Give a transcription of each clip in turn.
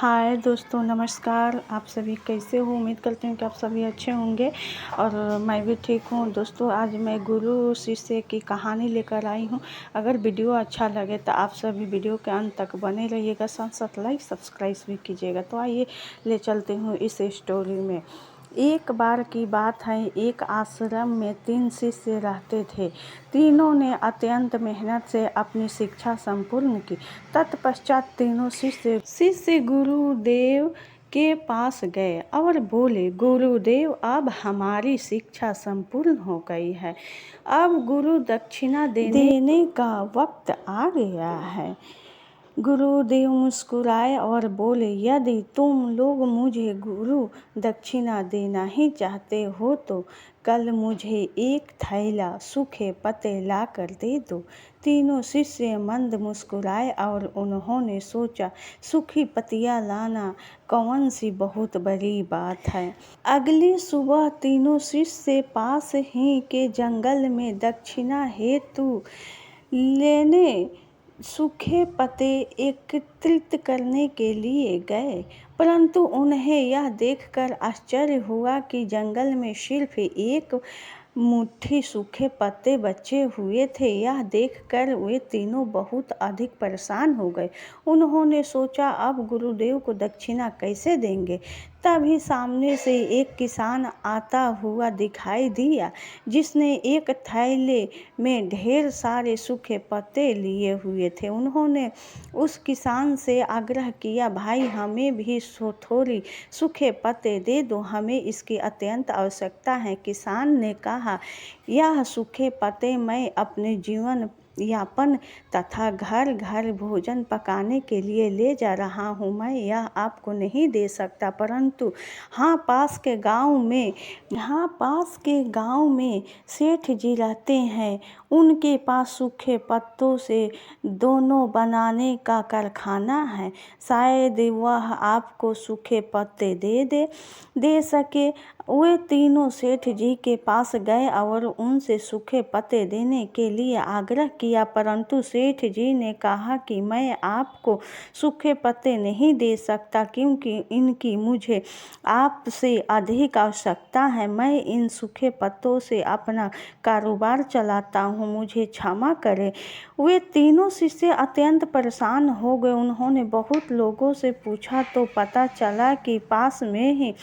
हाय दोस्तों, नमस्कार। आप सभी कैसे हो? उम्मीद करती हूँ कि आप सभी अच्छे होंगे और मैं भी ठीक हूँ। दोस्तों, आज मैं गुरु शिष्य की कहानी लेकर आई हूँ। अगर वीडियो अच्छा लगे तो आप सभी वीडियो के अंत तक बने रहिएगा, साथ साथ लाइक सब्सक्राइब भी कीजिएगा। तो आइए ले चलते हूँ इस स्टोरी में। एक बार की बात है, एक आश्रम में 3 शिष्य रहते थे। तीनों ने अत्यंत मेहनत से अपनी शिक्षा संपूर्ण की। तत्पश्चात तीनों शिष्य गुरुदेव के पास गए और बोले, गुरुदेव, अब हमारी शिक्षा संपूर्ण हो गई है। अब गुरु दक्षिणा देने का वक्त आ गया है। गुरुदेव मुस्कुराए और बोले, यदि तुम लोग मुझे गुरु दक्षिणा देना ही चाहते हो तो कल मुझे एक थैला सूखे पत्ते ला कर दे दो। तीनों शिष्य मंद मुस्कुराए और उन्होंने सोचा, सूखी पत्तियां लाना कौन सी बहुत बड़ी बात है। अगली सुबह तीनों शिष्य पास ही के जंगल में दक्षिणा हेतु लेने सूखे पत्ते एकत्रित करने के लिए गए, परंतु उन्हें यह देखकर आश्चर्य हुआ कि जंगल में सिर्फ एक मुट्ठी सूखे पत्ते बचे हुए थे। यह देखकर वे तीनों बहुत अधिक परेशान हो गए। उन्होंने सोचा, अब गुरुदेव को दक्षिणा कैसे देंगे। तभी सामने से एक किसान आता हुआ दिखाई दिया, जिसने एक थैले में ढेर सारे सूखे पत्ते लिए हुए थे। उन्होंने उस किसान से आग्रह किया, भाई हमें भी थोड़ी सूखे पत्ते दे दो, हमें इसकी अत्यंत आवश्यकता है। किसान ने कहा, यह सूखे पत्ते मैं अपने जीवन यापन तथा घर घर भोजन पकाने के लिए ले जा रहा हूँ। मैं यह आपको नहीं दे सकता, परंतु पास के गांव में सेठ जी रहते हैं। उनके पास सूखे पत्तों से दोनों बनाने का कारखाना है। शायद वह आपको सूखे पत्ते दे सके। वे तीनों सेठ जी के पास गए और उनसे सूखे पत्ते देने के लिए आग्रह किया, परंतु सेठ जी ने कहा कि मैं आपको सूखे पत्ते नहीं दे सकता, क्योंकि इनकी मुझे आपसे अधिक आवश्यकता है। मैं इन सूखे पत्तों से अपना कारोबार चलाता हूँ, मुझे क्षमा करें। वे तीनों शिष्य अत्यंत परेशान हो गए। उन्होंने बहुत लोगों से पूछा तो पता चला कि पास में ही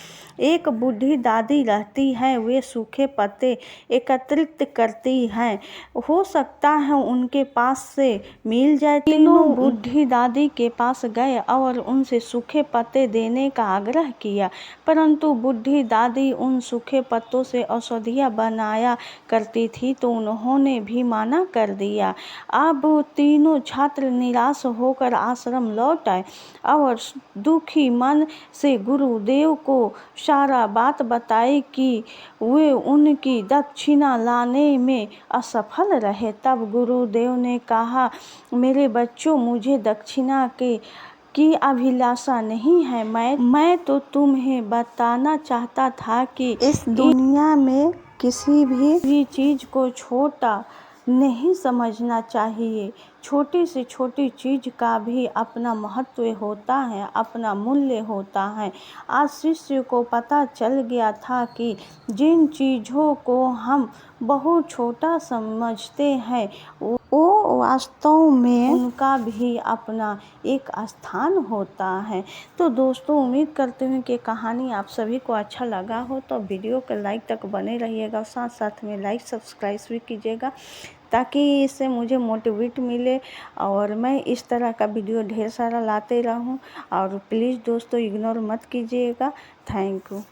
एक बूढ़ी दादी रहती है। वे सूखे पत्ते एकत्रित करती हैं, हो सकता है उनके पास से मिल जाए। तीनों बूढ़ी दादी के पास गए और उनसे सूखे पत्ते देने का आग्रह किया, परंतु बूढ़ी दादी उन सूखे पत्तों से औषधियाँ बनाया करती थी, तो उन्होंने भी मना कर दिया। अब तीनों छात्र निराश होकर आश्रम लौट आए और दुखी मन से गुरुदेव को सारा बात बताई कि वे उनकी दक्षिणा लाने में असफल रहे। तब गुरुदेव ने कहा, मेरे बच्चों, मुझे दक्षिणा की अभिलाषा नहीं है। मैं तो तुम्हें बताना चाहता था कि इस दुनिया में किसी भी चीज़ को छोटा नहीं समझना चाहिए। छोटी से छोटी चीज़ का भी अपना महत्व होता है, अपना मूल्य होता है। आज शिष्य को पता चल गया था कि जिन चीज़ों को हम बहुत छोटा समझते हैं, वो वास्तव में उनका भी अपना एक स्थान होता है। तो दोस्तों, उम्मीद करते हैं कि कहानी आप सभी को अच्छा लगा हो, तो वीडियो के लाइक तक बने रहिएगा, साथ साथ में लाइक सब्सक्राइब भी कीजिएगा, ताकि इससे मुझे मोटिवेट मिले और मैं इस तरह का वीडियो ढेर सारा लाते रहूं। और प्लीज़ दोस्तों, इग्नोर मत कीजिएगा। Thank you.